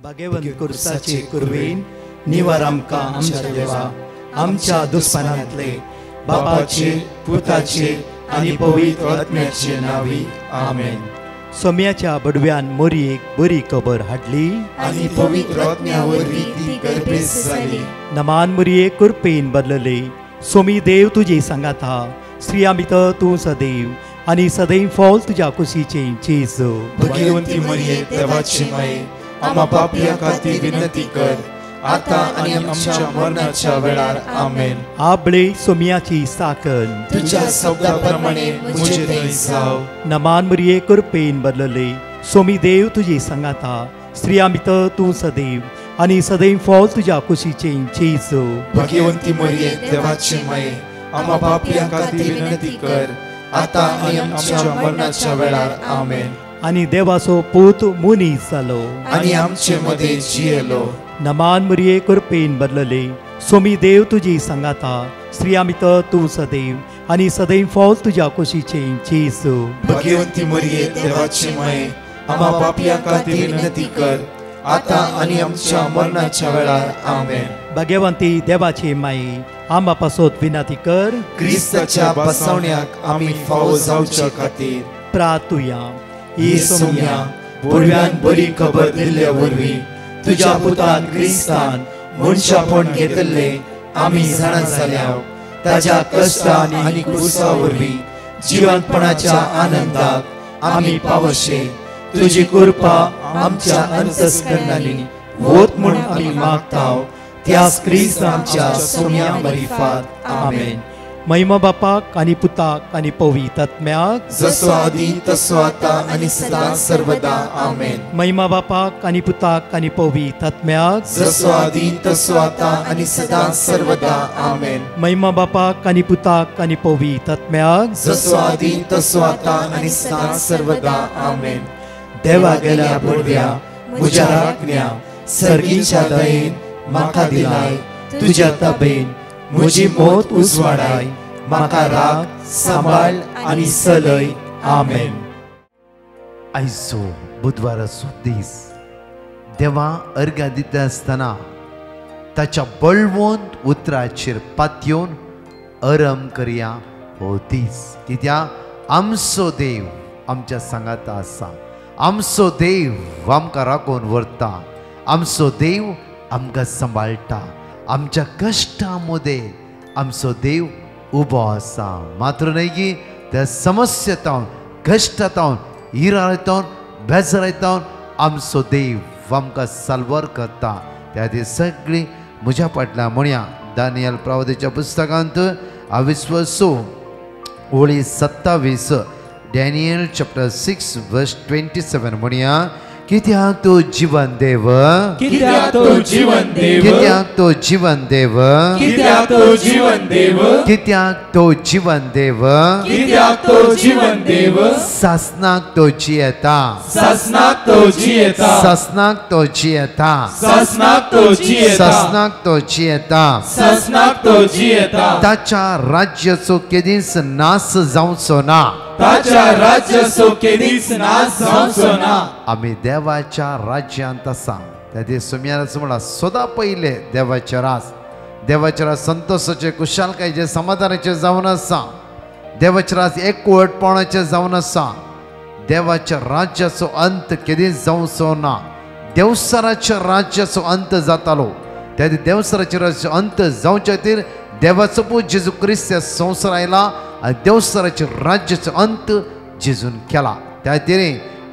भगवंत कुर्साचे कुरवेन निवार आमकां आमच्या देवा आमच्या दुस्मनांतले बापाचे पुताचे आनी पवित्र आत्म्याचे नावी आमेन. सोम्याच्या बडव्यान मोरयेक बरी खबर हाडली आनी पवित्र आत्म्या वरवीं ती गर्भेस जाली. नमान मोरये कुरपेन बदलले सोमी देव तुजे सांगात हा स्त्रिया भितर तूं सदैव आनी सदैव फॉल तुज्या कुशीचे जेजू. भगवंती मरिये देवाची माये आम्हा पापियां खातीर विनंती कर आता आनी आमच्या मरणाच्या वेळार आमेन. आबळे सोम्याची साकन तुझ्या शब्दाप्रमाणे मुझे थंय जाव. नमान मोरये कुरपेन बदलले सोमी देव तुजे सांगात हा स्त्रिया भितर तूं सदैव आनी सदैव फॉल तुज्या कुशीचे जेजू. भगवंती मरिये देवाची माये आम्हा पापियां खातीर विनंती कर आता आनी आमच्या मरणाच्या वेळार आमेन. आनी देवाचो पूत मुनीस जालो आनी आमचे मदे जियेलो. नमान मोरये कुरपेन बदलले सोमी देव तुजी सांगात हा स्त्रिया भितर तूं सदैव आनी सदैव फॉल तुज्या कुशीचे जेजू. भगवंती मरिये देवाची माये आम्हा पापियां खातीर विनंती कर आता आनी आमच्या मरणाच्या वेळार आमेन. भगवंती देवाचे माये आम्हा पासत विनंती कर क्रिस्ताच्या बसवण्याक आमी फावो जावच्या खातीर प्रार्थुया. ही सोम्या बडव्यान बरी खबर दिल्ल्या वरवीं तुज्या पुतान क्रिस्तान मनशापण घेतले आमी जाणा जाल्या ताज्या कश्टान आनी क्रुसा वरवीं जिवंतपणाच्या आनंदाक आमी पावशे. तुजी कृपा आमच्या अंतस्करणांनी वोत म्हूण आमी मागताव त्याच क्रिस्त आमच्या सोम्या मरिफात आमेन. महिमा बापाक आनी पुताक आनी पवित्र आत्म्याक जसो आदी तसो आता आनी सदां सर्वदा आमेन. महिमा बापाक आनी पुताक आनी पवित्र आत्म्याक जसो आदी तसो आता आनी सदां सर्वदा आमेन. महिमा बापाक आनी पुताक आनी पवित्र आत्म्याक जसो आदी तसो आता आनी सदां सर्वदा आमेन. देवा गेल्या बडव्या म्हज्या राखण्या सर्गीच्या दयेन म्हाका दिलाय तुज्या ताबेन म्हजी मोत उजवाडाय म्हाका राख सांबाळ आनी चलय आमेन. आयचो बुधवाराचो दीस देवा अर्घ्य दिता आसतना ताच्या बळवंत उतराचेर पातयेवन आराम करया हो दीस. कित्याक आमचो देव आमच्या सांगात आसा. आमचो देव आमकां राखून व्हरता. आमचो देव आमकां सांबाळटा. आमच्या कश्टां मदें आमचो देव उबो आसा. मात्र न्हय की त्या समस्येंतावन कश्टांतावन इरायतावन बेजारायतावन आमचो देव आमकां साल्वार करता. त्या खातीर सगळीं म्हज्या फाटल्यान म्हणया दानियल प्रवादीच्या पुस्तकांत 22 ओळी 27 डॅनियल चॅप्टर 6 वर्स 27 म्हणया कित्याक तो जीवन देव कित्याक तो जीवन देव कित्याक तो जीवन देव कित्याक तो जीवन देव कित्याक तो जीवन देव कित्याक तो जीवन देव सासनाक तो जियेता सासनाक तो जियेता सासनाक तो जियेता सासनाक तो जियेता सासनाक तो जियेता सासनाक तो जियेता. ताच्या राज्याचो केदीस नाश जावचो ना. ताच्या राज्याचो केदीस नाश जावचो ना. आमी देवाच्या राज्यांत आसा. त्या दिस सुम्याराचो म्हणा सदां पयले देवाचे रास. देवाचे रास संतोषाचे कुशालकायेचे समाधानाचे जावन आसा. देवाचे रास एकवटपणाचे जावन आसा. देवाच्या राज्याचो अंत केदीच जावचो ना. देवसराच्या राज्याचो अंत जातालो. त्या देवसराच्या राज्याचो अंत जावचे खातीर देवाचो पूत जेजू क्रिस्त ह्या संवसार आयला आनी देवसराच्या राज्याचो अंत जेजून केला. त्या खातीर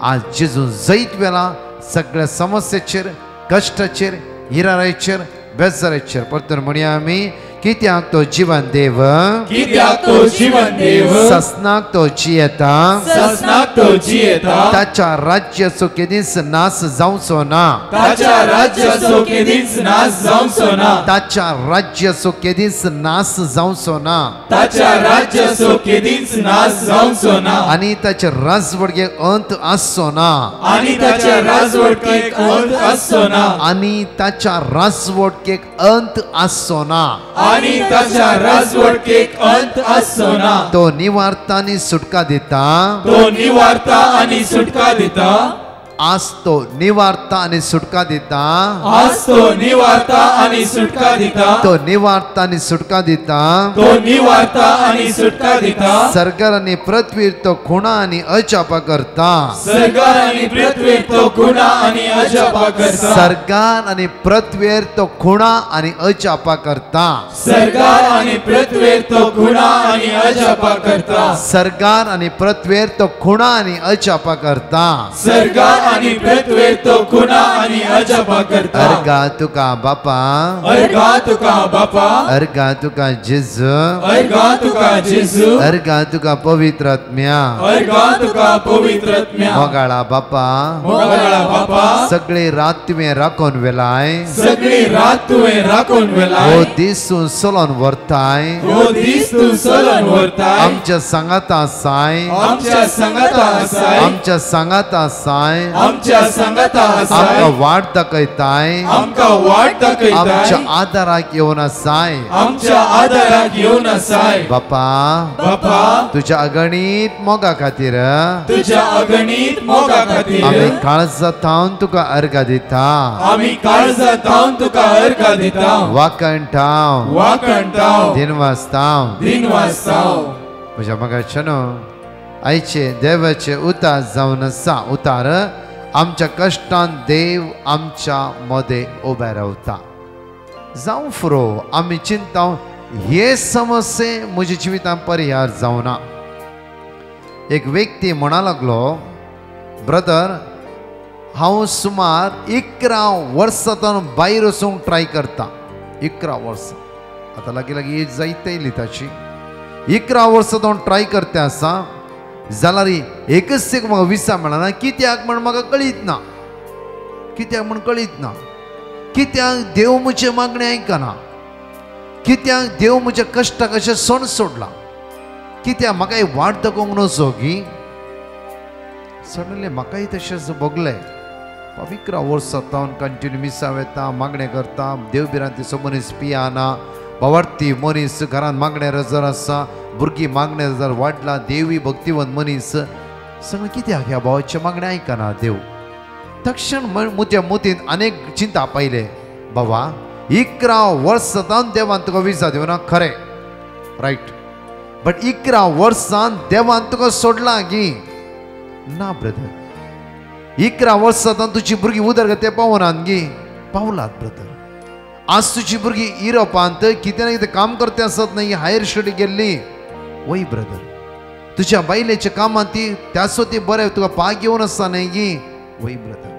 आज जेजून जैत वेला सगळ्या समस्येचेर कश्टाचेर इरायचेर बेजाराचेर. परतून म्हणया आमी कित्याक तो जीवन देव कित्याक तो जीवन देव सासनाक तो जियेता सासनाक तो जियेता. ताच्या राज्याचो केदीस नाश जावचो ना. ताच्या राज्याचो केदीच नाश जावचो ना. ताच्या राज्याचो केदीस नाश जावचो ना. ताच्या राज्याचो केदीच नाश जावचो ना. आनी ताच्या राजवडगेक अंत आसचो ना. आनी ताच्या राजवटकेक अंत आसचो ना. आनी ताच्या राजवडकेक अंत आसचो ना. आनी ताच्या राजवटकेक अंत आसचो ना. तो निवारता आनी सुटका दिता. तो निवारता आनी सुटका दिता. आज तो निवारता आणि सुटका दिता, आज तो निवारता आणि सुटका दिता, तो निवारता आणि सुटका दिता, तो निवारता आणि सुटका दिता, सरकार आणि पृथ्वीर तो खुणा आणि अचापा करता, सरकार आणि पृथ्वीर तो खुणा आणि अजापा करता, सरकार आणि पृथ्वीर तो खुणा आणि अचापा करता, सरकार आणि पृथ्वीर तो खुणा आणि अजापा करता, सरकार आणि पृथ्वीर तो खुणा आणि अचापा करता, सरकार आणि पृथ्वीर तो खुणा आणि अजापा करता. अर्गा तुका बापा, अर्गा तुका बापा, अर्गा तुका जेजू, अर्गा तुका जेजू, अर्गा तुका पवित्र आत्म्या, अर्गा तुका पवित्र आत्म्या, मोगाळा बापा, मोगळा बापा, सगळी रात तुवें राखून वेलाय, सगळी रात तुवें राखून वेलाय, हो दिसून सोलोन व्हरताय, हो दीस तू चलून व्हरताय, आमच्या सांगात आसाय, आमच्या संगता आसाय, आमच्या सांगात आसाय, आमच्या संगता आसाय, आमकां वाट दाखयताय, आमकां वाट दाखयताय, आमच्या आदाराक येवन आसाय. आमच्या आदाराक येवन आसाय. बापा, बापा, तुझ्या अगणित मोगा खातीर तुझ्या अगणित मोगा खातीर आमी काळजांतावन तुका अर्घ दिता, आमी काळजांतावन तुका अर्घ दिता, वाकणटाव, वाकणटाव, दिनवासताव, दिनवासताव. म्हज्या मगाच्यान आयचे देवाचे उतार जावन आसा. उतार आमच्या कश्टान देव आमच्या मदें उबे रावता. जावं फुरो आमी चिंताव हे समस्ये म्हज्या जिवितांत परिहार जावना. एक व्यक्ती म्हणा लागलो, ब्रदर हांव सुमार 11 वर्सांतून भायर वचूंक ट्राय करता. 11 वर्सां आतां लागीं लागीं एज जायत येयली ताची. 11 वर्सांतून ट्राय करता आसा जाल्यार एकच एक म्हाका विसा मेळना. कित्याक म्हण म्हाका कळीत ना, कित्याक म्हण कळीत ना. कित्याक देव म्हजे मागणी आयकना, कित्याक देव म्हज्या कश्टाक अशें सण सोडला, कित्याक म्हाका वाट दाखोवंक नजो की सडनली म्हाकाय तशेंच भोगलें. 11 वर्सां कंटिन्यू मिसाव येता, मागणें करता, देव बिरांतीचो मनीस पियाना, भावार्थी मनीस घरांत मागणे जर आसा, भुरगीं मागणे जर वाडला, देवी भक्तिवंत मनीस सगळें कित्याक ह्या भावाचे मागणे आयकना देव. तक्षण म्हज्या मतींत अनेक चिंता पायले, बाबा 11 वर्सां देवान तुका विजा दिवना, खरें रायट, बट 11 वर्सां देवान तुका सोडला की ना ब्रदर. 11 वर्सां तुजी भुरगीं उदरगती पावनात गी, पावलात ब्रदर. आज तुजी भुरगीं युरोपांत कितें ना कितें काम करते आसत न्ही, हायर स्टडी गेल्ली, वय ब्रदर. तुज्या बायलेच्या कामांत ती त्यासो ती बरें तुका पाग घेवन आसा न्ही गी, वय ब्रदर.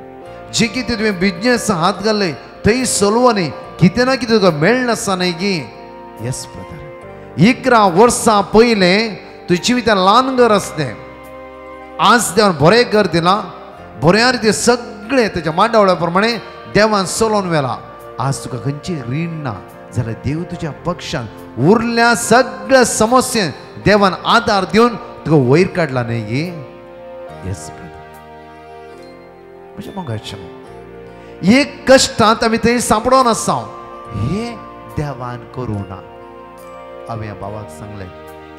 जे कितें तुवें बिजनेस हात घाल्ले थंय चलवो न्ही, कितें ना कितें तुका मेळना आसा न्ही गी, येस ब्रदर. 11 वर्सां पयले तुज्या जिवितांत ल्हान घर आसलें, आज देवान बरें घर दिलां, बऱ्या रितीन सगळें तेच्या मांडावळ्या प्रमाणे देवान चलोवन व्हेला. आज तुका खंयची रीण ना जाल्यार देव तुज्या पक्षान उरल्या सगळ्या समस्येक देवान आदार दिवन तुका वयर काडला न्ही गी, येस ब्रदर. म्हणजे मग एक कश्टांत आमी थंय सांपडोन आसा, हे देवान करूं ना. हांवें ह्या भावाक सांगलें,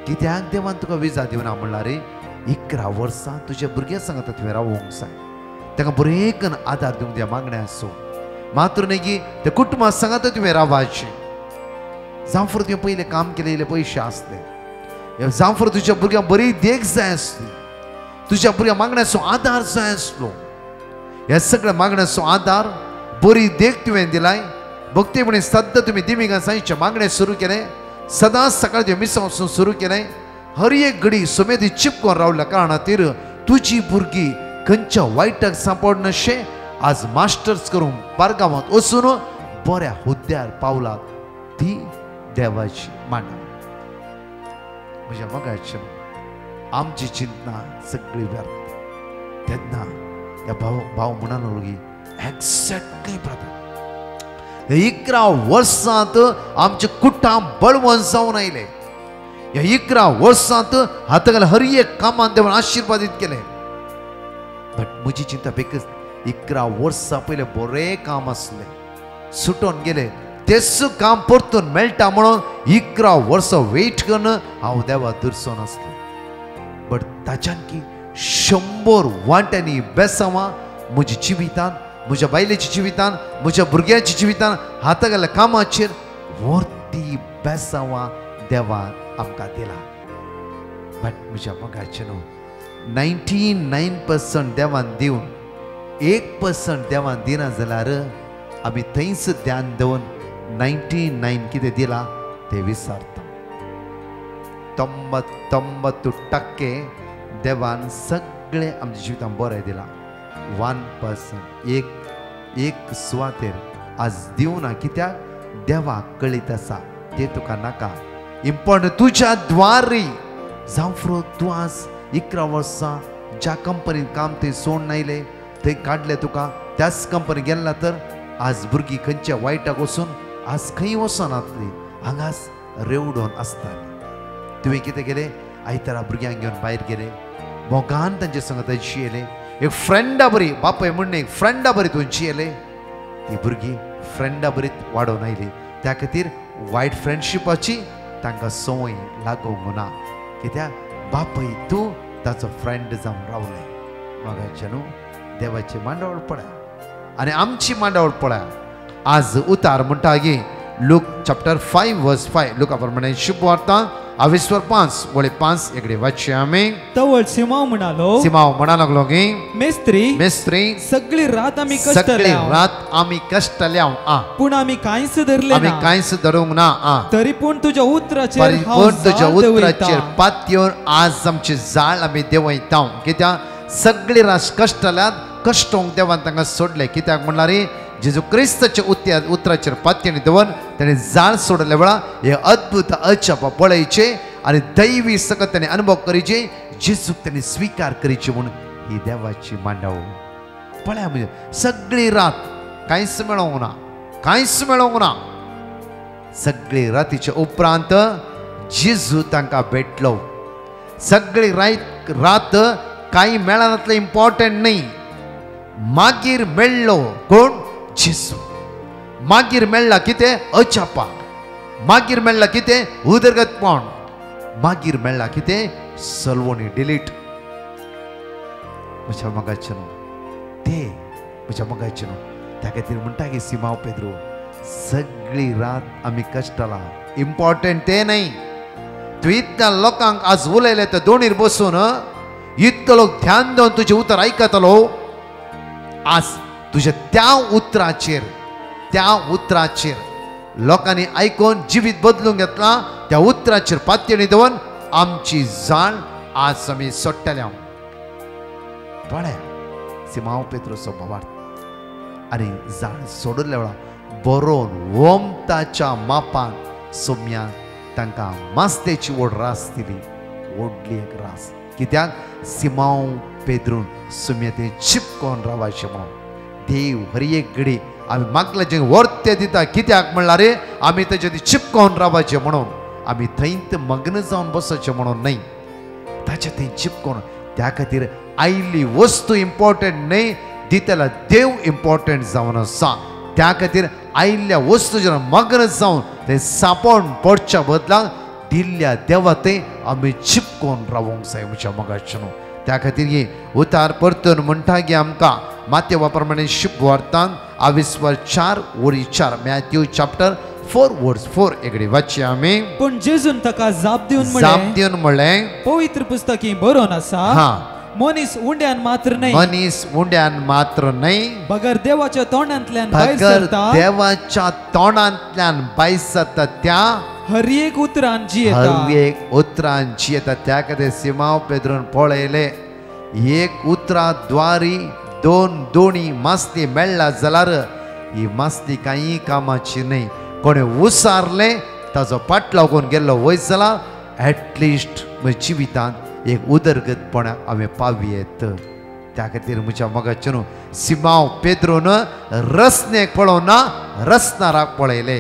कित्याक देवान तुका विजा दिवना म्हणल्यार रे 11 वर्सां तुज्या भुरग्यां सांगता तुवें रावोंक जाय, ताका बरें करून आदार दिवंक त्या मागण्या आसूं. मात्र न्ही की त्या कुटुंबाक सांगता तुवें रावपाचें. जावं फर तुवें पयलें काम केलेले पयशे आसले, जावं फर तुज्या भुरग्यांक बरी देख जाय आसली, तुज्या भुरग्या मागण्याचो आदार जाय आसलो. ह्या सगळ्या मागण्याचो आदार बरी देख तुवें दिलाय. भक्तीपणी सद्दां तुमी दिमिगा साईच्या मागणें सुरू केलें, सदांच सकाळी तुवें मिसां वचून सुरू केलें. हर एक घडी सुमेधी चिपकोन रावल्या कारणातीर तुजी भुरगीं खंयच्या वायटाक सांपडनशें आज मास्टर्स करून बारगांवांत वचून बऱ्या हुद्द्यार पावलात. ती देवाची मांडा. म्हज्या मगाच्या आमची चिंता सगळी व्यर्थ. तेन्ना ह्या भाव म्हणालो की एक्झॅक्टली ब्रदर, 11 वर्सांत आमचे कुटुंब बळवंत जावन आयले. ह्या 11 वर्सांत हातागेले हर एक कामान देवान आशिर्वादीत केले. बट म्हजी चिंता बेगीच 11 वर्सां पयलें बरें काम आसलें, सुटोन गेले. तेच काम परतून मेळटा म्हणून 11 वर्सां वेट करून हांव देवा दुरसो नासलो. बट ताच्यान की 100 वांट्यांनी बेसांवां म्हज्या जिवितान, म्हज्या बायलेच्या जिवितान, म्हज्या भुरग्याच्या जिवितान, हाता गेल्या कामाचेर वर्ती बेसांवां देवान आमकां दिला. बट म्हज्या मोगाचे न्हू, 99% देवान दिवन 1% देवान दिना जाल्यार आमी थंयच ध्यान दवरून 99 कितें दिला ते विसरता. 99% देवान सगळे आमच्या जिवितान बरें दिला. 1% एक सुवातेर आज दिवना, कित्याक देवाक कळीत आसा ते तुका नाका. इम्पॉर्टंट तुज्या द्वारी जावं फ्रो तूं आज 11 वर्सां ज्या कंपनीन काम थंय सोडून आयले, थंय काडले तुका, त्याच कंपनी गेला तर आज भुरगीं खंयच्या वायटाक वचून आज खंय वचनातली, हांगाच रेवडोन आसताली. तुवें कितें केलें? आयतारा भुरग्यांक घेवन भायर गेले, मोगान तांचे संगत जियेले. एक फ्रेंडा बरी, बापाय म्हणणे एक फ्रेंडा बरी तुवें जियेले. ती भुरगीं फ्रेंडा बरीत वाडोवन आयली. त्या खातीर वायट फ्रेंडशिपाची तांकां संवय लागूंक ना, कित्याक बापाय तूं ताचो फ्रेंड जावन रावले. मोगाचे न्हू, देवाची मांडावळ पळया आनी आमची मांडावळ पळया. आज उतार म्हणटा गे लूक चॅप्टर 5 वर्स 5 लुका प्रमाणे शुभ वार्ता 5 वळे 5 एकडे वाचचे आमी. तवळ सिमाव म्हणालो, सिमाव म्हणा लागलो गे, मेस्त्री सगळी रात आमी कष्ट सगळी रात आमी कष्टल्या, पूण आमी कांयच धरले आमी ना, कांयच धरूंक ना. तरी पूण तुज्या उतराचेर पातयेवन आज आमचे जाळ आमी देंवयता. कित्याक सगळी रात कष्टल्यात, कष्टोंक देवान तांकां सोडले. कित्याक म्हणल्यार जेजू क्रिस्ताच्या उतराचेर पातयेन दवरून ताणें जाळ सोडले वेळा हे अद्भुत अचप पळयचे आनी दैवी सकत ताणें अनुभव करीचे, जेजूक ताणें स्विकार करीचे म्हणून ही देवाची मांडावळ पळया. म्हणजे सगळी रात कांयच मेळोंक ना, कांयच मेळोंक ना. सगळी रातीच्या उपरांत जेजू तांकां भेटलो. सगळी रात कांय मेळनातलें इम्पॉर्टंट न्ही, मागीर मेळ्ळो कोण? जेजू. मागीर मेळ्ळा कितें? अचापा. मागीर मेळ्ळा कितें? उदरगतपण. मागीर मेळ्ळा कितें? सलवणी डिलीट. म्हज्या मोगाचे न्हू, ते म्हज्या मोगाचे न्हू. त्या खातीर म्हणटा की सिमाव पेद्रू, सगळी रात आमी कश्टला. इम्पॉर्टंट ते न्ही. तूं इतल्या लोकांक आज उलयले ते दोणीर बसून इतलो लोक ध्यान देवन तुजें उतर आयकतलो. आज तुझ्या त्या उतराचेर लोकांनी आयकून जिवीत बदलूंक घेतला. त्या उतराचेर पातयेनी दवरून आमची जाळ आज आमी सोडटल्या. पळया सिमाव पेत्रोचो भावार्थ. आनी जाळ सोडल्या वेळा बरोवन वोमताच्या मापान सोम्यान तांकां मास्तेची व्हड रास दिली, व्हडली एक रास. कित्याक सिमाव पेद्रून सोम्या ते चिपकोन रावचे म्हणून. देव हर एक घडी आमी मागले जे वर्ते दिता, कित्याक म्हणल्यार आमी तेजे ती चिपकोन रावचे म्हणून. आमी थंयत मग्न जावन बसचे म्हणून न्ही, ताचे थंय चिपकोन. त्या खातीर आयली वस्तू इम्पॉर्टंट न्ही, दितेला देव इम्पॉर्टंट जावन आसा. त्या खातीर आयिल्ल्या वस्तू जेन्ना मग्न जावन ते सांपोवन पडच्या बदलाक दिल्ल्या देवा ते आमी चिपकोन रावूंक जाय म्हज्या मोगाचे न्हू. त्या खातीर ही उतार परतून म्हणटा की आमकां मातेवा प्रमाणे शुभ वार्तान 4 वरी 4 मॅथ्यू चॅप्टर 4 वर्स 4 एकडे वाचचे आमी. पूण जेजून ताका जाप दिवन म्हणलें, पवित्र पुस्तकी बरोवन आसा, मनीस उंड्यान मात्र न्ही, बगर देवाच्या तोंडांतल्यान भायर सरता त्या हर एक उतरान जियेता. त्या खातीर सिमाव पेद्रून पळयले, एक उतरा द्वारी 2 दोणी मास्ती मेळ्ळा जाल्यार ही मास्ती कांय कामाची न्ही. कोणे उसारले ताजो पाट लागून गेल्लो वयस जाल्यार एटलिस्ट म्हज्या जिवितांत एक उदरगतपणाक आमी पावयेत. त्या खातीर म्हज्या मोगाचे न्हू, सिमाव पेद्रून रसनेक पळोवना, रसनाराक पळयले.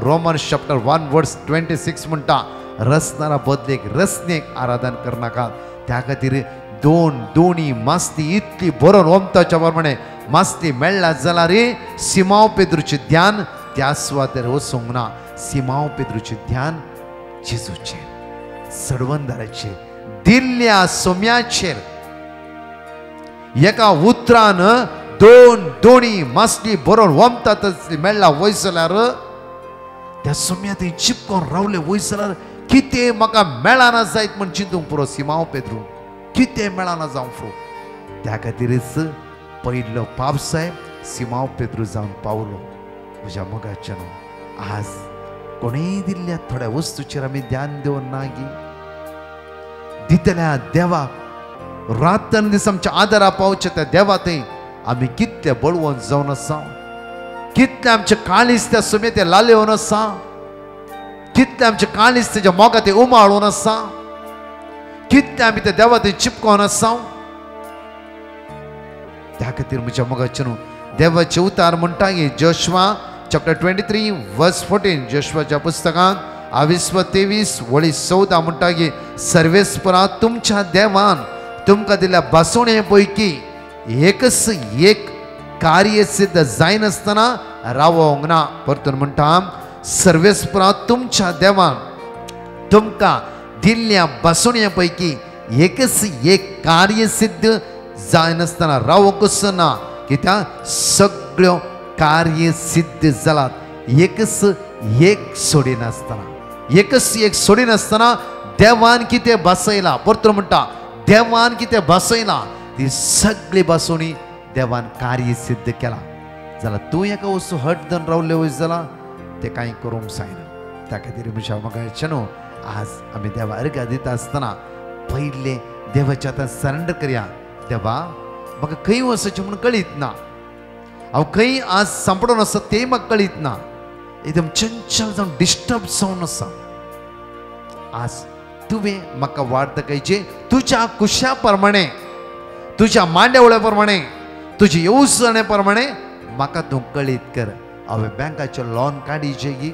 रोमन्स चॅप्टर 1 वर्स 26 म्हणटा, रसनारा बदलेक रसनेक आराधन करनाका. त्या खातीर 2 दोणी मास्ती इतली बरोवन ओमताच्या प्रमाणे मास्ती मेळ्ळा जाल्यार सिमाव पेद्रूचें ध्यान त्या सुवातेर वचूंक ना. सिमाव पेद्रूचें ध्यान जेजूचेर, सडवंदाराचेर, दिल्ल्या सोम्याचेर. एका उतरान दोन दोणी मासली बरोबर वमतात मेळ्ळा वयसल्यार त्या सुम्या थंय चिपकोन रावले वयसल्यार कितें म्हाका मेळना जायत म्हण चिंतूंक पुरो सिमांव पेद्रू कितें मेळना जावं फुरो त्या खातीरच पयलो पावसाय सिमांव पेद्रू जावन पावलो. म्हज्या मोगाच्या आज कोणेय दिल्ल्या थोड्या वस्तूचेर आमी ध्यान दिवन ना गी दितल्या देवाक रातन दीस आमच्या आदारा पावचे त्या देवा थंय आमी कितले बळवंत जावन आसा कितले आमचे काळीज त्या सुमे ते लालेवन आसा कितले आमचे काळीज तेज्या मोगा ते उमाळून आसा कितले आमी त्या देवा थंय चिपकोन आसा. त्या खातीर म्हज्या मोगाचे न्हू देवाचे उतार म्हणटा गे जोशुआ चॅप्टर 23 वर्स 14 जोशुआच्या पुस्तकांत 22-23 वळी 14 म्हणटा गे सर्वेस्परा तुमच्या देवान तुमकां दिल्या बासोणे पैकी एकच एक कार्य सिद्ध जायनासतना रावोंक ना. परतून म्हणटा सर्वेस्परा तुमच्या देवान तुमकां दिल्ल्या बासोण्या पैकी एकच एक कार्य सिद्ध जायनासतना रावोंकच ना कित्याक सगळ्यो कार्य सिद्ध जालात एकच एक सोडिनासतना एकच एक सोडिनासतना देवान कितें बसयला. परतून म्हणटा देवान कितें बसयला ती सगळी बासोणी देवान कार्य सिद्ध केला. जाल्यार तूं एका वस्तू हट धरून रावले वयस जाल्यार ते कांय करूंक जायना. त्या खातीर म्हज्या मोगाचें न्हू आज आमी देवा अर्घ्य दिता आसतना पयले देवाच्या आतां सरेंडर करया. देवा म्हाका खंय वचचें म्हणून कळीत ना हांव खंय आज सांपडून आसा तें म्हाका कळीत ना एकदम चंचल जावन डिस्टर्ब जावन आसा. आज तुवें म्हाका वाट दाखयची तुज्या कुशा प्रमाणे तुज्या मांड्यावळ्या प्रमाणे तुजे येवजणे प्रमाणे म्हाका तूं कळीत कर. हांवें बँकाचें लॉन काडीचें गी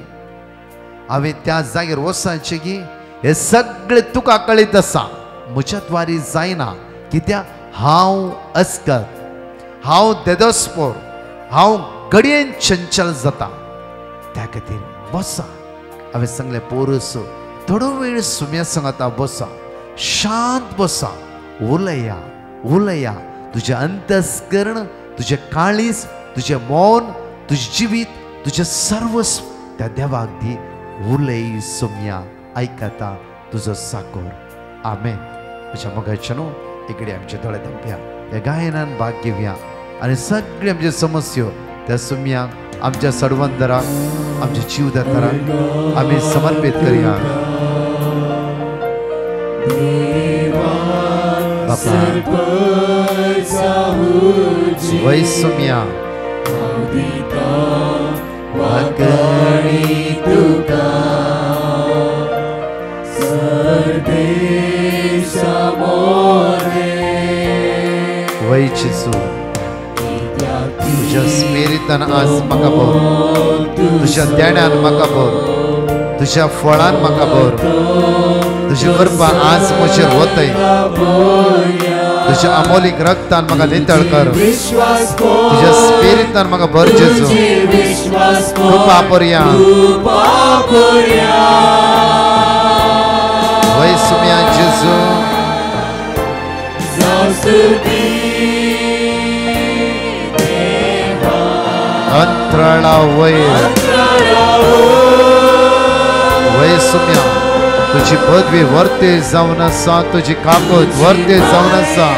हांवें त्या जागेर वचचें गी हे सगळें तुका कळीत आसा. म्हज्या द्वारी जायना कित्याक हांव अस्कत हांव देदोस्पोर हांव घडयेन चंचल जाता. त्या खातीर बसा हांवें सांगलें पोरस थोडो वेळ सुम्या सांगाता बसा शांत बसा उलया उलया तुजें अंतस्करण तुजें काळीज तुजें मौन तुजें जिवीत तुजें सर्वस्व त्या देवाक दी. उलय सुम्या आयकता तुजो साकोर. आमेन. म्हज्या मोगाच्या न्हू इकडे आमचे दोळे धांपया ह्या गायनान भाग घेवया आनी सगळे आमचे समस्यो त्या सुम्याक आमच्या सडवंदराक आमच्या जीवदाताराक आमी समर्पित करया. वै सुम्या वै जेजू तुझ्या स्पिरितान आज म्हाका भर तुझ्या देण्यान म्हाका भर तुझ्या फळान म्हाका भर तुझी कृपा आज म्हजेर वतय तुझ्या अमोलीक रक्तान म्हाका नितळ कर तुझ्या स्पिरितान म्हाका भर जेजू कृपा पर्या वै सुम्या जेजू अंतराळा वयर वै सुम्या तुझी पदवी वर्ते जावन आसा तुझी काकूत वर्ते जावन आसा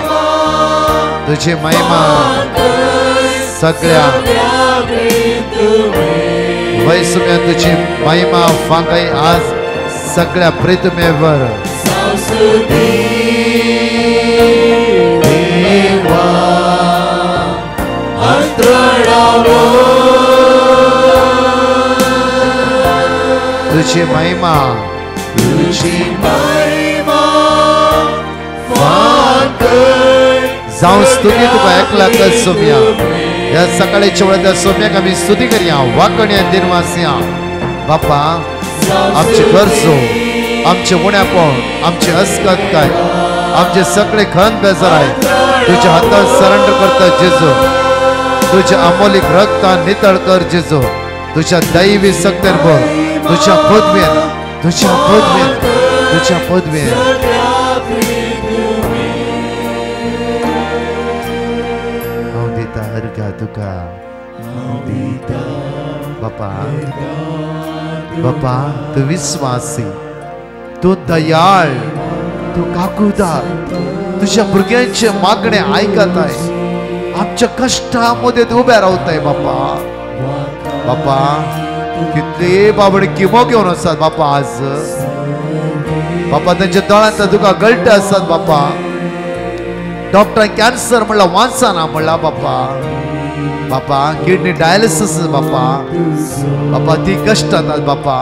तुझी महिमा सगळ्या वै सुम्या तुझी महिमा फांकाय आज सगळ्या प्रितमेवर तुझी महिमा जाऊन स्तुती तुका एकला कर सोम्या या सकाळीच्या वेळा त्या सोम्याक आमी स्तुती करया वाकण्या दिनवासिया. बापा आमचे गरजो आमचे उण्यापण आमचे अस्कतकाय आमचे सगळे खन बेजाराय तुझ्या हातान सरेंडर करता जेजू. तुझ्या अमोलीक रक्तान नितळ कर जेजू. तुझ्या दैवी सत्तेन भर तुझ्या पदवेन तुझ्या पदवेन तुझ्या पदवेन कर बापा बापा तू विश्वासी तू दयाळ तू काकूदार तुझ्या भुरग्यांचे मागणे ऐकत आहे आमच्या कष्टामध्ये तू उभ्या राहताय बापा बापा कितले बाबडे किमो घेऊन असतात बापा आज बापा त्यांच्या दोळ्यांत तुका गळटे असतात बापा डॉक्टर कॅन्सर म्हणला वाचना म्हणला बापा बापा किडनी डायलिसिस बापा बापा ती कष्टात बापा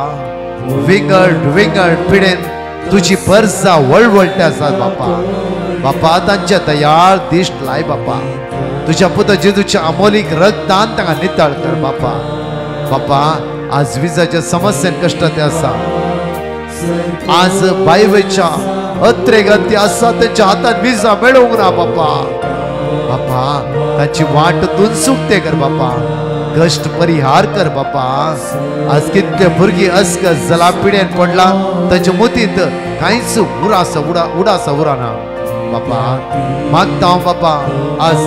विंगड पिडेन तुझी परसा वळवळटे असतात बापा बापा तांच्या दयाळ दिश्ट लाय बापा तुझ्या पुत्र जेजूच्या अमोलिक रक्तदान तांकां नितळ कर बापा बापा आज विजाच्या समस्यान कष्टात आसा आज बायवेच्या अत्रेगती आसा त्यांच्या हातात विजा मेळवंक ना बापा बापा ताची वाट तून सुकते कर बापा कष्ट परिहार कर बापा आज कितले भुरगी अस्क जलापिड्यान पडला ताच्या मुतीत कांयच उडास उराना बापा मागता हांव बापा आज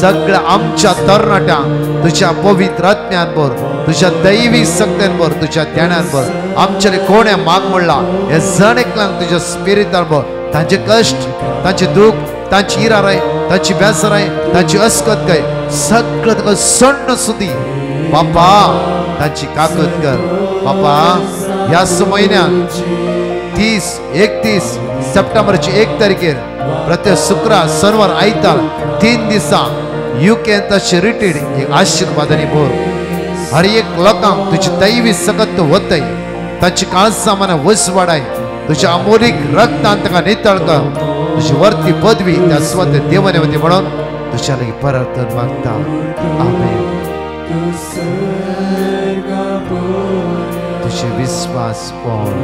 सगळ्या आमच्या तरणाट्यांक तुझ्या पवित्र आत्म्यान भर तुझ्या दैवी शक्तीन भर तुझ्या ध्यानान भर आमचे कोणे माग म्हणला हे जण एकल्यांक तुझ्या स्पिरितान भर तांचे कष्ट तांचे दुःख तांची इराराय तांची बेसराय तांची अस्कतकाय सगळं तुका सण्ण सुदी बापा तांची काकत कर बापा ह्या म्हयन्यात 31 सप्टेंबरची 1 तारखेर प्रत्येक शुक्रार शनिवार आयतार 3 दिसा यूके तशें रिट्रीट एक आशीर्वादांनी भर हर एक लोकांक तुजी दैवी सकत वतय तांची काळजां मना वस वाडाय तुझ्या अमोलिक रक्तान ताका नितळ कर तुझी वर्ती पदवी त्या स्वत देवाने म्हणून तुझ्या लागीं परतन मागता आमेन तुझे विश्वास पड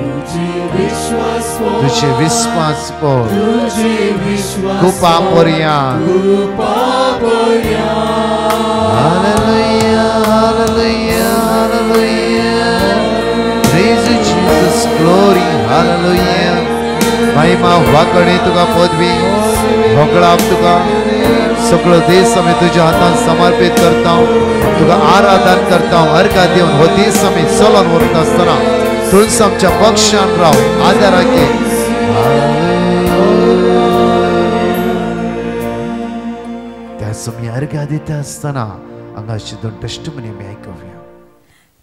तुझे विश्वास पड कृपा पर्यंत hallelujah hallelujah hallelujah praise Jesus glory hallelujah महिमा वाकणे तुका पदवी होगळाप तुका सगळो देश आमी तुज्या हातान समर्पित करता तुका आराधन करता अर्घा दिवन हो दीस आमी चलोन वरता आसतना तुळस आमच्या पक्षान राव आदाराके त्यास आमी अर्घा दिता आसतना हांगाची 2 टेस्टिमनी आमी आयकुया.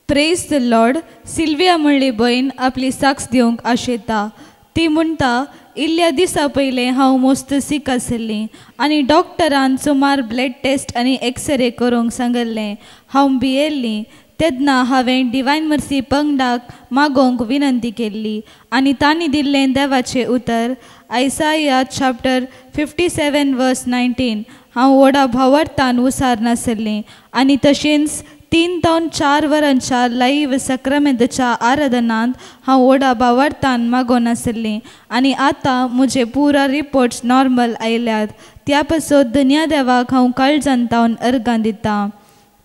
Praise the Lord. सिल्विया म्हणली भयण आपली साक्ष दिवंक आशेता. ती म्हणटा इल्ल्या दिसा पयले हांव मस्त सीक आसली आनी डॉक्टरान सुमार ब्लड टेस्ट आनी एक्सरे करूंक सांगल्लें. हांव भियेल्ली तेन्ना हांवें डिवायन मर्सी पंगडाक मागोवंक विनंती केल्ली आनी तांणी दिल्लें देवाचें उतर आयसाया चॅप्टर 57 वर्स 19. हांव व्हडा भावार्थान उसार नासल्लें आनी तशेंच 3 ते 4 वरांच्या लाईव्ह सक्रामेंतच्या आराधनांत हांव व्हडा भावार्थान मागोवन आसलें आनी आतां म्हजे पुरा रिपोर्ट्स नॉर्मल आयल्यात. त्या पासत दुनिया देवाक हांव काळजान तावन अर्गां दितां.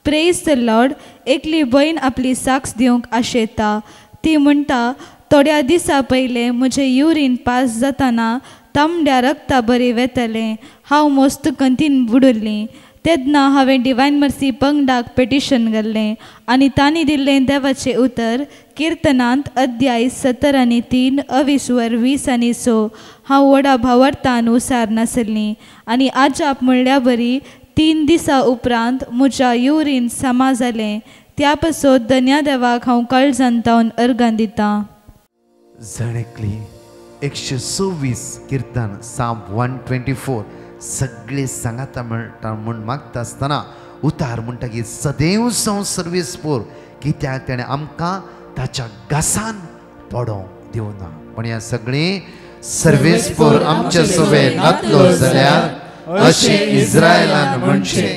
Praise the Lord. एकली भयण आपली साक्ष दिवंक आशेता. ती म्हणटा थोड्या दिसा पयले म्हजें युरीन पास जाताना तांबड्या रक्ता बरी वेतलें. हांव मस्त कंतीन बुडुल्लीं. तेन्ना हांवें डिवायन मर्सी पंगडाक पेटिशन घाल्लें आनी तांणी दिल्लें देवाचें उतर किर्तनांत अध्याय 17 आनी 3 अविस्वर 20 आनी 6. हांव व्हडा भावार्थान उसार नासलीं आनी आजाप म्हणल्या बरी 3 दिसा उपरांत म्हज्या युरीन सामा जालें. त्या पासत धन्या देवाक हांव काळजान तावन अर्गां दितां. जणेकली 126 कीर्तन साम 124 सगळे सांगाता म्हण मागता आसतना उतार म्हणटा की सदैव सौ सर्वीस पोर कित्याक तेणें आमकां ताच्या घासान पडोवंक दिवना. पण ह्या सगळीं सर्वीस पोर आमचे सुवे नातलो जाल्यार अशें इस्रायलान म्हणचे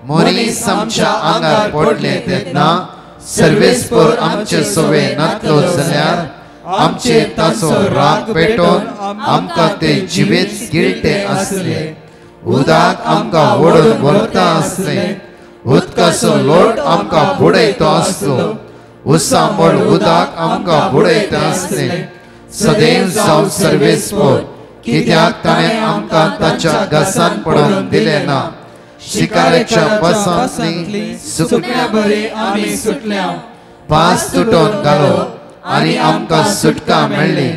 मोरीस आमच्या आंगार पडले तेन्ना सर्वीस पोर आमचे सुवे नातलो जाल्यार आमचे ताचो राग पेटोवन आमकां ते जिवेत गिळटे आसले. उदक आमकां ओडून व्हरता आसले. उदकाचो लोट आमकां बुडयतो आसलो. उसांबळ उदक आमकां बुडयता आसले. सदैव जावं सर्वेस्पोर कित्याक ताणें आमकां ताच्या घासान पडोवन दिलें ना. शिकारेच्या पसंतली सुटल्या बरे आम्ही सुटल्या पास तुटोन घालो आणि आमकां सुटका मेळ्ळी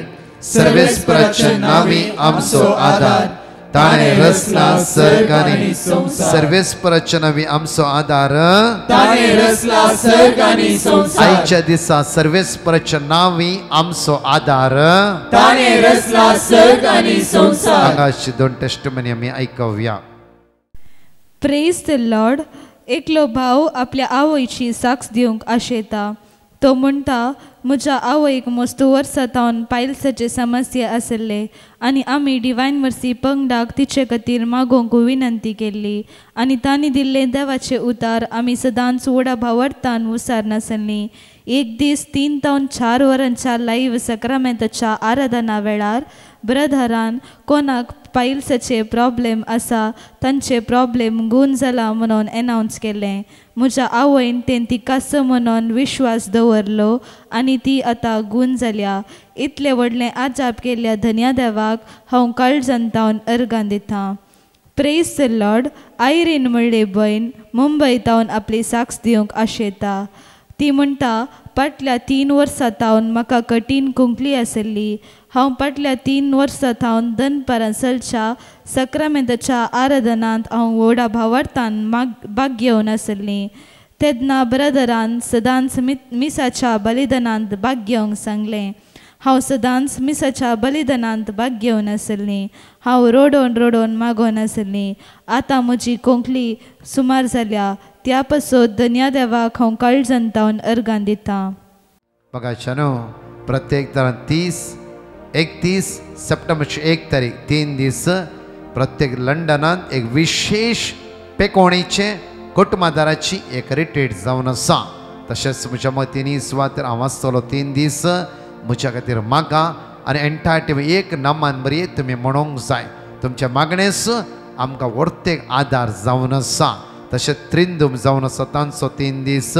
सर्वेस्पराच्या नावी आमचो आधार ताणे रचला सर्ग आनी संसार सर्वेस्पराच्या नावी आमचो आधार ताणे रचला सर्ग आनी संसार आयच्या दिसा सर्वेस्पराच्या नावी आमचो आधार ताणे रचला सर्ग आनी संसार हांगाची दोन टेस्टमनी आमी आयकूया. Praise the Lord. एकलो भाव आपल्या आवयची साक्ष दिवंक आशेता. तो म्हणटा, म्हज्या आवयक मस्तू वर्सां तावन पायल्साचे समस्या आसले आनी आमी डिवायन मर्सी पंगडाक तिचे खातीर मागोवंक विनंती केल्ली आनी तांणी दिल्ले देवाचे उतार आमी सदांच व्हडा भावार्थान उसार नासली. एक दीस 3 ते 4 वरांच्या लाईव्ह सक्रामेंताच्या आराधना वेळार ब्रदरान कोणाक पायल्साचे प्रॉब्लेम आसा तांचे प्रॉब्लेम गूण जाला म्हणून एनावन्स केलें. म्हज्या आवयन तें तिकास म्हणून विश्वास दवरलो आनी ती आतां गूण जाल्या. इतलें व्हडलें आजाप केल्ल्या धन्या देवाक हांव काळजांतावन अर्गां दितां. Praise the Lord. आयरीन म्हणले भयण मुंबय तावन आपली साक्ष दिवंक आशेता. ती म्हणटा, फाटल्या 3 वर्सां तावन म्हाका कठीण कुंकली आसली. हांव फाटल्या 3 वर्सां तावन दनपारांसलच्या सक्रामेंताच्या आराधनांत हांव व्हडा भावार्थान भाग घेवन आसली. तेन्ना ब्रदरान सदांच मिसाच्या बलिदानांत भाग घेवंक सांगलें. हांव सदांच मिसाच्या बलिदानांत भाग घेवन आसली. हांव रडोन मागोन आसली. आतां म्हजी कोंकली सुमार जाल्या. त्या पासत धन्या देवाक हांव काळजांतावन अर्गां दितां. बघा शानू, प्रत्येक तरान 31 सप्टेंबरची 1 तारीख 3 दीस प्रत्येक लंडनात एक विशेष पेकोणीचे कुटुंबादाराची एक रिट्रीट जावन आसा. तशेंच म्हज्या मतीनी सुवातेर हांव आसतलो 3 दीस. म्हज्या खातीर मागा आनी एंटायर टीम एक नामान बरी तुमी म्हणूंक जाय. तुमच्या मागणेस आमकां वर्तेक आदार जावन आसा. तशेंच त्रिंदूम जावन आसा तांचो 3 दीस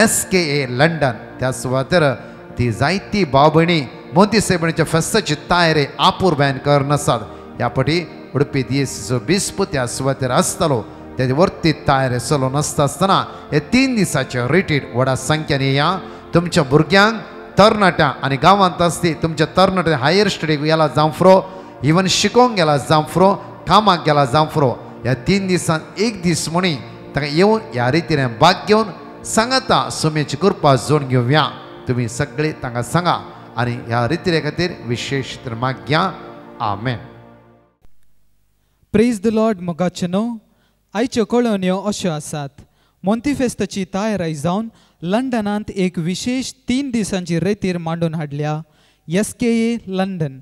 SKA लंडन. त्या सुवातेर ती जायती भाव भयणी मोदी साहेबांच्या फेस्ताची तयारी आपुरब्यान करन आसात. ह्या फाटी उडपी DSCचो बिस्प त्या सुवातेर आसतलो. तेजे वर्ती तयारी चलो नासतना हे 3 दिसाचे रिट्रीट व्हडा संख्येन येया. तुमच्या भुरग्यांक तरणाट्यां आनी गांवांत आसली तुमच्या तरणाट्या हायर स्टडीक गेला जावं फ्रो, इवन शिकोवंक गेला जावं फ्रो, कामाक गेला जावं फ्रो, ह्या 3 दिसांत एक दीस म्हणी ताका येवन ह्या रितीन भाग घेवन सांगाता सुमेची कृपा जोडून घेवया. तुम्ही सगळे तांकां सांगा आनी ह्या रितीरे खातीर विशेष माग घ्या. आमेन. Praise the Lord. मोगाचेनो, आयच्यो कळवण्यो अश्यो आसात. मोंतीफेस्ताची तयारी जावन लंडनांत एक विशेष 3 दिसांची रेतीर मांडून हाडल्या. SKA London.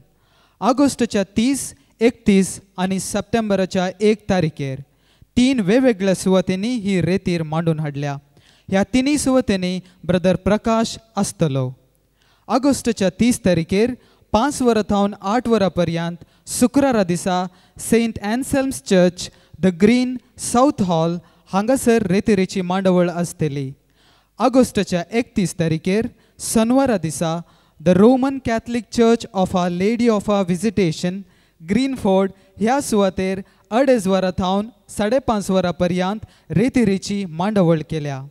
ऑगस्टच्या 30, 31 आनी सप्टेंबराच्या 1 तारखेर 3 वेगवेगळ्या सुवातेनी ही रेतीर मांडून हाडल्या. ह्या 3 सुवातेनी ब्रदर प्रकाश आसतलो. ऑगस्टच्या 30 तारखेर 5 वरां थावन 8 वरां पर्यंत शुक्रारा दिसा Saint Anselm's church the Green Southall हांगासर रेतीरेची मांडवळ आसतली. ऑगस्टच्या 31 तारखेर शनिवारा दिसा the Roman Catholic church of our Lady of our Visitation Greenford ह्या सुवातेर 2.5 वरां थावन 5.5 वरां पर्यंत रेतीरेची मांडवळ केल्या.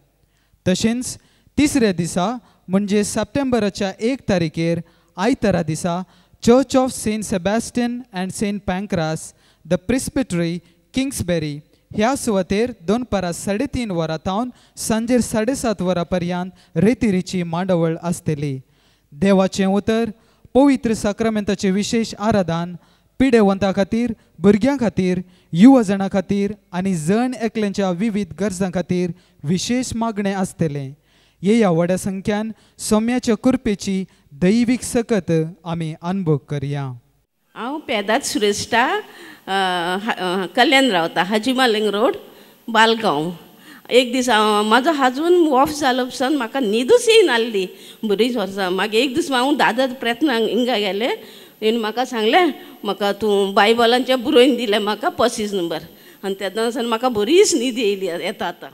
तशेंच 3ऱ्या दिसा म्हणजे सप्टेंबराच्या 1 तारखेर आयतारा दिसा church of Saint Sebastian and Saint Pancras the presbytery Kingsbury ह्या सुवातेर दनपारां 3:30 वरां थावन सांजेर 7:30 वरां पर्यंत रेतीरेची मांडवळ आसतली. देवाचें उतर, पवित्र साक्रामेंताचें विशेष आराधन, पिडेवंतां खातीर, भुरग्यां खातीर, युवा जाणां खातीर आनी जण एकल्यांच्या विविध गरजां खातीर विशेष मागणें आसतलें. ह्या व्हड्या संख्यान सोम्याच्या कृपेची दैवीक सकत आमी अनुभव करया. हांव पेदाद सुरेश्टा कल्याण रावता, हाजीमालिंग रोड, बालगांव. एक दीस म्हाजो हाजून ऑफ जालो पसून म्हाका न्हीदूच येयनासली बरीच वर्सां. मागीर एक दीस हांव दादा प्रयत्नाक हिंगा गेलें. तेणें म्हाका सांगलें, म्हाका तूं बायबलांचें बरोवन दिलें म्हाका 35 नंबर. आनी तेन्ना म्हाका बरीच न्हीद येयली येता आतां.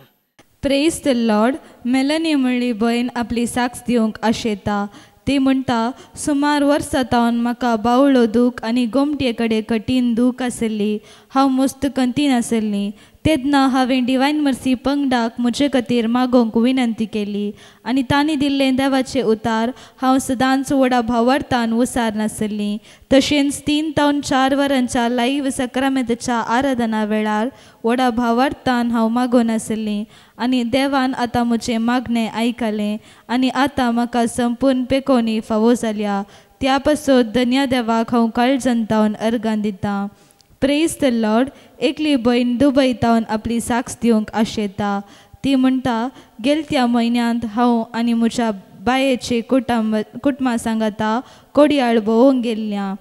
Praise the Lord. मेलनी म्हणली भयण आपली साक्ष दिवंक आशेता. ती म्हणटा, सुमार वर्सां तावन म्हाका बावळो दूख आनी गोमटे कडेन कठीण दूख आसली. हांव मस्त कंतीन आसली. तेन्ना हांवें डिवायन मर्सी पंगडाक म्हजे खातीर मागोवंक विनंती केली आनी तांणी दिल्लें देवाचें उतार हांव सदांच व्हडा भावार्थान उसार नासली. तशेंच 3 ते 4 वरांच्या लाईव्ह सक्रमेंताच्या आराधना वेळार व्हडा भावार्थान हांव मागोवन आसली आनी देवान आतां म्हजें मागणें आयकलें आनी आतां म्हाका संपूर्ण पेकोनी फावो जाल्या. त्या पासत धन्य देवाक हांव काळजंतावन अर्गां दितां. Praise the Lord. एकली भयण दुबयतावन आपली साक्ष दिवंक आशेता. ती म्हणटा, गेल्या म्हयन्यांत हांव आनी म्हज्या बायेचे कुटुंबा सांगाता कोडयाळ भोवंक गेल्ल्या.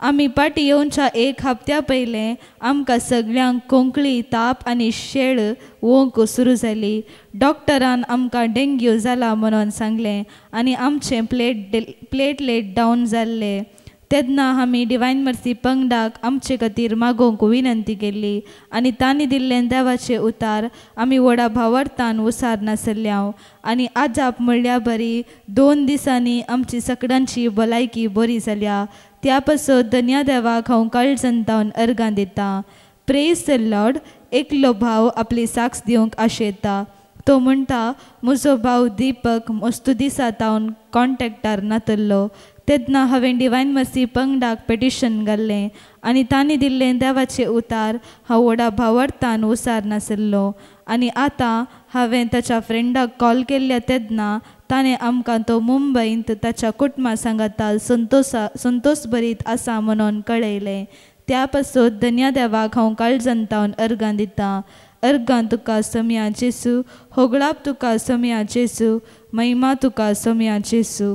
आमी पाटी येवच्या 1 हप्त्या पयलें आमकां सगळ्यांक कोंकळी, ताप आनी शेळ वोवंक सुरू जाली. डॉक्टरान आमकां डेंग्यू जाला म्हणून सांगलें आनी आमचे प्लेटलेट डावन जाल्ले. तेन्ना आमी डिवायन मर्सी पंगडाक आमचे खातीर मागोवंक विनंती केली आनी तांणी दिल्लें देवाचें उतार आमी व्हडा भावार्थान उसार नासल्यांव आनी आजाप म्हणल्या बरी 2 दिसांनी आमची सगळ्यांची भलायकी बरी जाल्या. त्या पासत धन्य देवाक हांव काळजंतावन अर्गां दितां. Praise the Lord. एकलो भाव आपली साक्ष दिवंक आशेता. तो म्हणटा, म्हजो भाव दिपक मस्तू दिसांतावन कॉन्टॅक्टार नातल्लो. तेन्ना हांवें डिवायन मर्सी पंगडाक पेटिशन घाल्लें आनी तांणी दिल्लें देवाचें उतार हांव व्हडा भावार्थान उसार नासल्लो आनी आतां हांवें ताच्या फ्रेंडाक कॉल केल्ल्या तेन्ना ताणें आमकां तो मुंबईंत ताच्या कुटुंबा सांगाता संतोश भरीत आसा म्हणून कळयलें. त्या पासत धन्य देवाक हांव काळजंतावन अर्गां दितां. अर्गां तुका सोम्या जेसू, होगळाप तुका सोम्या जेसू, महिमा तुका सोम्या जेसू.